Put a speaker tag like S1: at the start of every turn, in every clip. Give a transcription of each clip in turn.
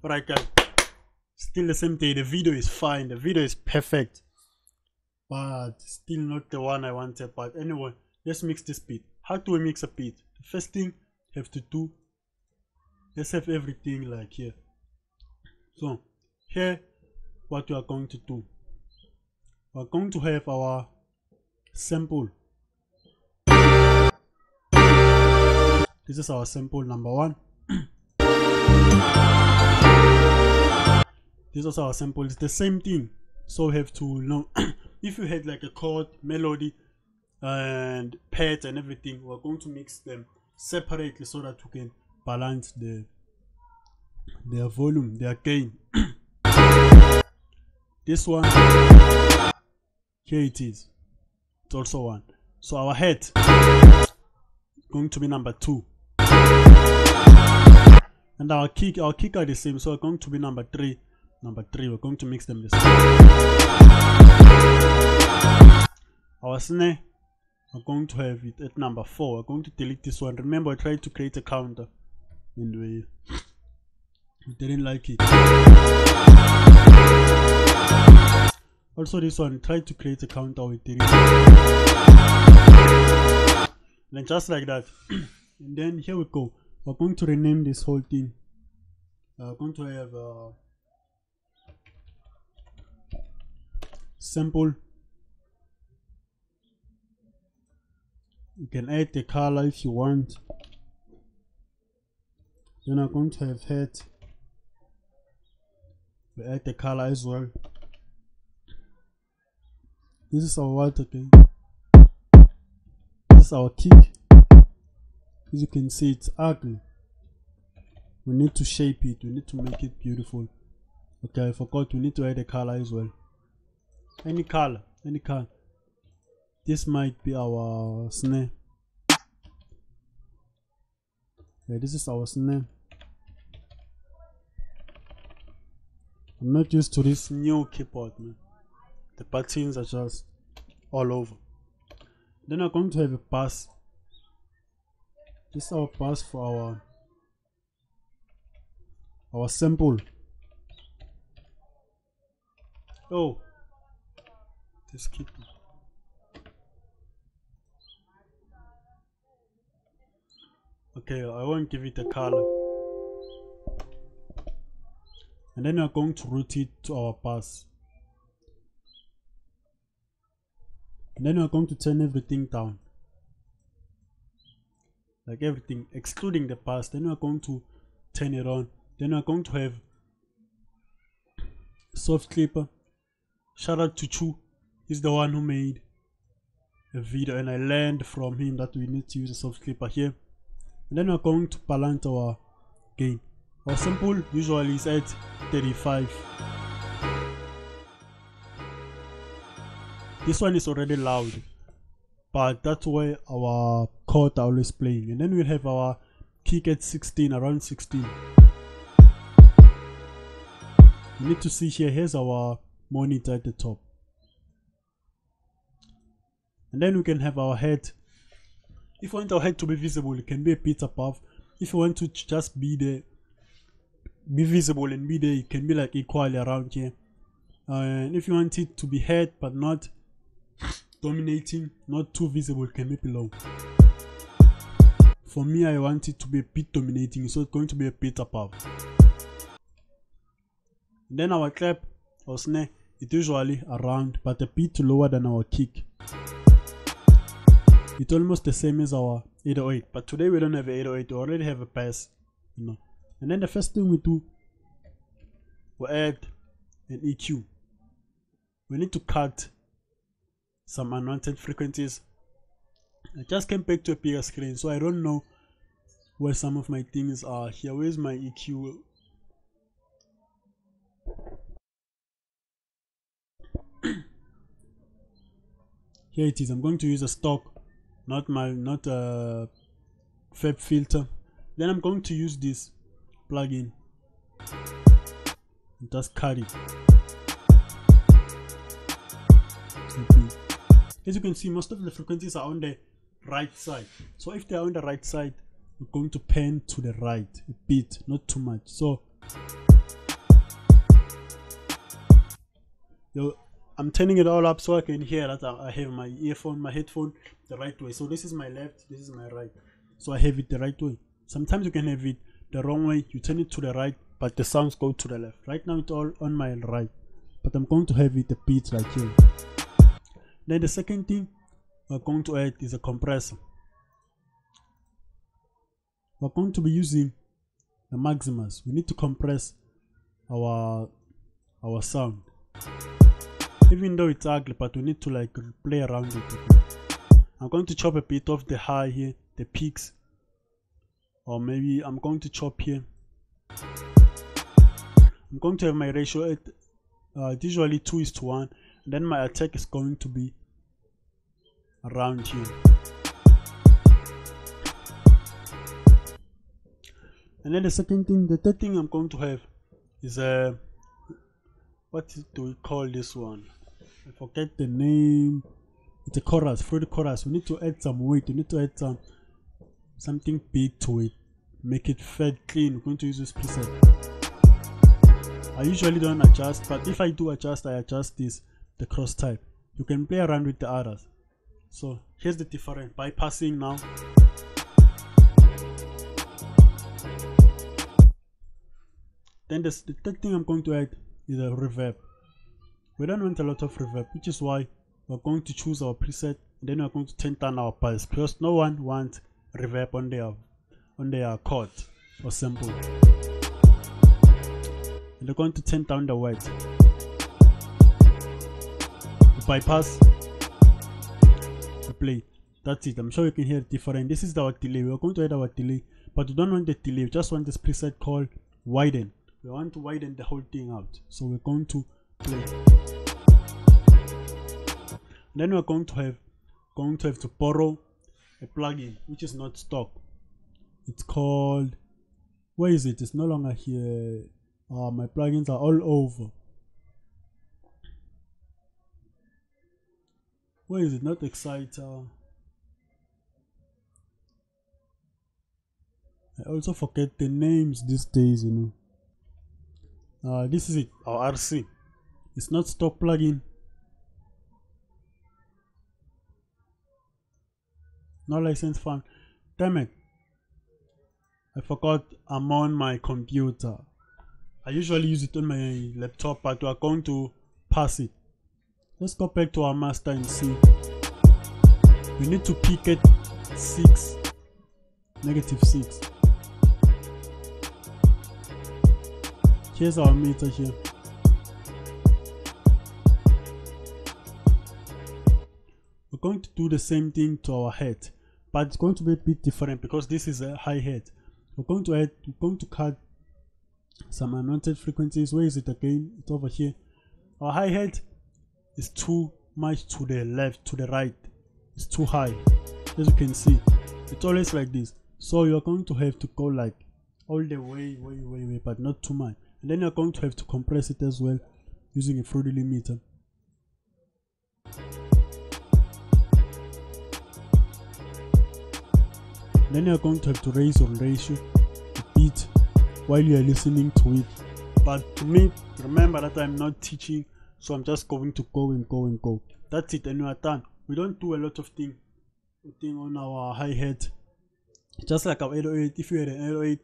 S1: Alright guys, still the same day. The video is fine, the video is perfect, but still not the one I wanted. But anyway, let's mix this beat. How do we mix a beat? The first thing you have to do, let's have everything like here. So here, what we are going to do, we are going to have our sample. This is our sample number 1. This is our sample. It's the same thing, so we have to know if you had like a chord, melody and pads and everything, we're going to mix them separately so that we can balance their volume, their gain. This one here, it is, it's also 1. So our head is going to be number 2, and our kick are the same, so we're going to be number 3. We're going to mix them this way. Our snare, we're going to have it at number 4. We're going to delete this one. Remember, I tried to create a counter and we didn't like it. Also this one, tried to create a counter, we didn't. And just like that. And then here we go. We're going to rename this whole thing. We're going to have sample. You can add the color if you want. Then I'm going to have head. We add the color as well. This is our what again? This is our kick. As you can see, it's ugly. We need to shape it. We need to make it beautiful. Okay, I forgot. We need to add a color as well. Any color. This might be our snare. Yeah, this is our snare. I'm not used to this new keyboard, man. The buttons are just all over. Then I'm going to have a bass. This is our bass for our sample. Oh, this keyboard. Okay, I won't give it a color. And then we're going to route it to our bass. And then we're going to turn everything down. Like everything, excluding the bass. Then we're going to turn it on. Then we're going to have soft clipper. Shout out to Chu. He's the one who made a video, and I learned from him that we need to use a soft clipper here. And then we're going to balance our gain. Our sample usually is at 35. This one is already loud, but that's where our chord are always playing. And then we'll have our kick at 16, around 16. You need to see here, here's our monitor at the top. And then we can have our head. If you want our head to be visible, it can be a bit above. If you want to just be there, be visible and be there, it can be like equally around here. And if you want it to be head but not dominating, not too visible, it can be below. For me, I want it to be a bit dominating, so it's going to be a bit above. And then our clap or snare, it's usually around but a bit lower than our kick. It's almost the same as our 808, but today we don't have an 808, we already have a bass, you know. And then the first thing we do, we add an EQ. We need to cut some unwanted frequencies. I just came back to a bigger screen, so I don't know where some of my things are. Here, where's my EQ? Here it is. I'm going to use a stock, not a Fab filter. Then I'm going to use this plugin. Just cut it. As you can see, most of the frequencies are on the right side. So if they are on the right side, we're going to pan to the right a bit, not too much. So I'm turning it all up so I can hear that I have my headphone the right way. So this is my left, this is my right. So I have it the right way. Sometimes you can have it the wrong way. You turn it to the right, but the sounds go to the left. Right now it's all on my right, but I'm going to have it a beat like here. Then the second thing we're going to add is a compressor. We're going to be using the Maximus. We need to compress our sound, even though it's ugly, but we need to like play around it. I'm going to chop a bit off the high here, the peaks, or maybe I'm going to chop here. I'm going to have my ratio at usually 2:1, and then my attack is going to be around here. And then the third thing I'm going to have is what do we call this one? I forget the name. It's a chorus, for the chorus. We need to add some weight. We need to add something big to it, make it fat, clean. We're going to use this preset. I usually don't adjust, but if I do adjust, I adjust the cross type. You can play around with the others. So here's the difference. Bypassing now. Then the third thing I'm going to add is a reverb. We don't want a lot of reverb, which is why we're going to choose our preset, and then we're going to turn down our pulse, because no one wants reverb on their chord or sample. And they're going to turn down the words. Bypass, play. That's it. I'm sure you can hear it different. This is our delay. We're going to add our delay, but we don't want the delay. We just want this preset called widen. We want to widen the whole thing out. So we're going to play. Then we're going to have to borrow a plugin which is not stock. It's called, where is it? It's no longer here. My plugins are all over. Where is it? Not Exciter. I also forget the names these days, you know. This is it, our RC. It's not stock plugin. No license found. Damn it. I forgot I'm on my computer. I usually use it on my laptop, but we are going to pass it. Let's go back to our master and see. We need to peak at -6. Here's our meter here. We're going to do the same thing to our head, but it's going to be a bit different because this is a hi-hat. We're going to cut some unwanted frequencies. Where is it again? It's over here. Our hi-hat is too much to the left, to the right. It's too high. As you can see, it's always like this. So you're going to have to go like all the way, but not too much. And then you're going to have to compress it as well using a Fruity limiter. Then you're going to have to raise your ratio a bit while you are listening to it. But to me, remember that I'm not teaching, so I'm just going to go and go. That's it, and we are done. We don't do a lot of thing on our hi-hat. Just like our 808, if you had an 808,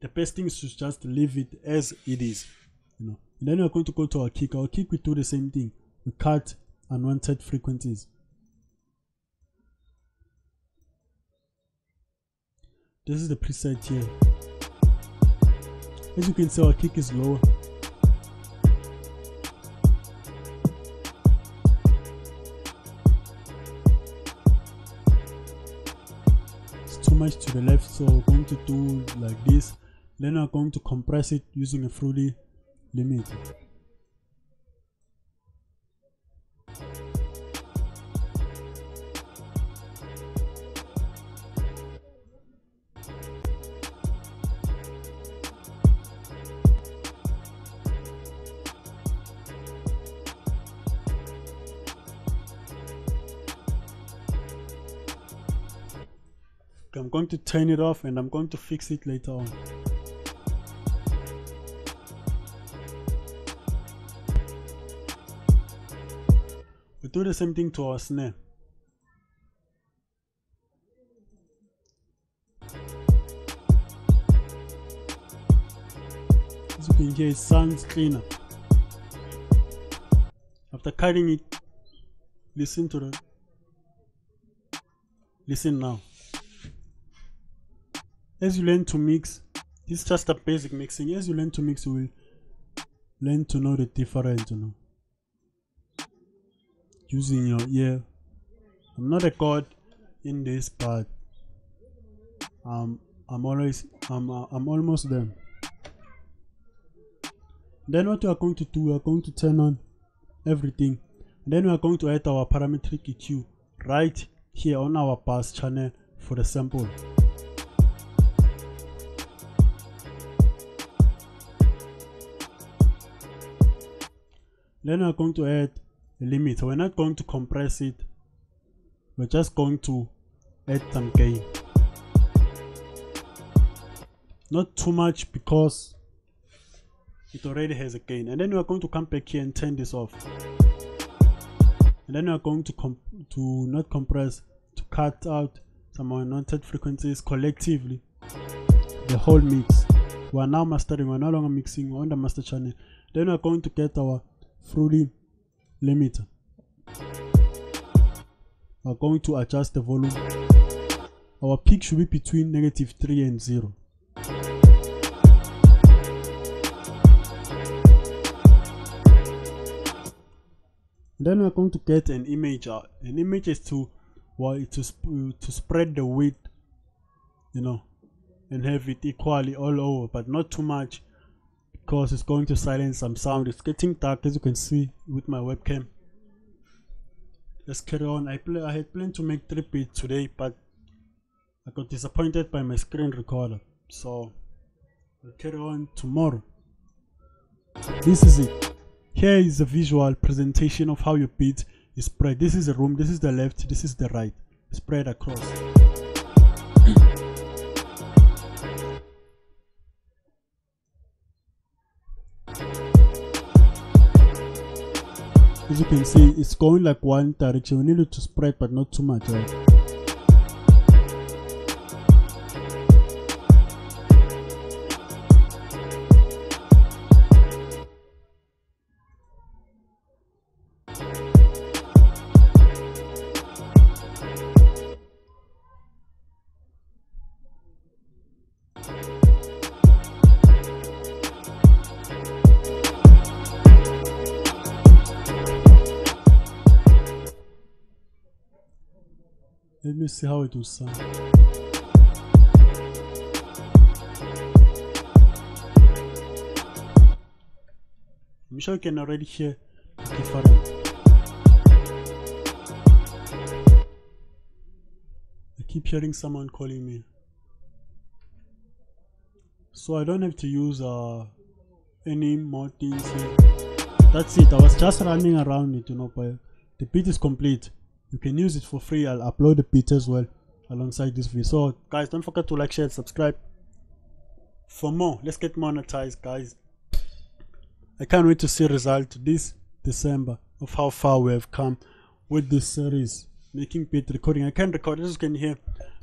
S1: the best thing is to just leave it as it is, you know. And then we're going to go to our kick. Our kick, we do the same thing. We cut unwanted frequencies. This is the preset here. As you can see, our kick is lower. It's too much to the left, so we're going to do like this. Then we're going to compress it using a Fruity limiter. I'm going to turn it off and I'm going to fix it later on. do the same thing to our snare. As you can hear, it sounds cleaner. After cutting it, listen to the. Listen now. As you learn to mix, this is just a basic mixing. As you learn to mix, you will learn to know the difference, you know. Using your ear. I'm not a god in this, but I'm almost there. Then what we are going to do, we are going to turn on everything. And then we are going to add our parametric EQ right here on our bass channel for the sample. Then we are going to add a limiter. We're not going to compress it. We're just going to add some gain. Not too much because it already has a gain. And then we are going to come back here and turn this off. And then we are going to not compress, to cut out some unwanted frequencies collectively. The whole mix. We are now mastering. We are no longer mixing. We're on the master channel. Then we are going to get our fruity limiter. We are going to adjust the volume. Our peak should be between -3 and 0. Then we are going to get an image. An image is to spread the width, you know, and have it equally all over, but not too much because it's going to silence some sound. It's getting dark, as you can see with my webcam. Let's carry on. I had planned to make 3 beats today, but I got disappointed by my screen recorder, so I'll carry on tomorrow. This is it. Here is a visual presentation of how your beat is spread. This is the room, this is the left, this is the right, spread across. As you can see, it's going like one direction. We need it to spread, but not too much, right? Let me see how it will sound. I'm sure you can already hear the difference. I keep hearing someone calling me. So I don't have to use any more things here. That's it. I was just running around it, you know, but the beat is complete. You can use it for free. I'll upload the beat as well alongside this video. So guys, don't forget to like, share, and subscribe for more. Let's get monetized, guys. I can't wait to see result this December of how far we have come with this series, making beat recording. I can't record, as you can hear,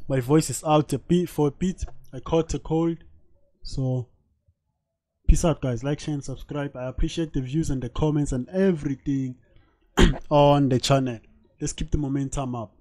S1: my voice is out for a beat. I caught a cold. So peace out, guys. Like, share, and subscribe. I appreciate the views and the comments and everything on the channel. Let's keep the momentum up.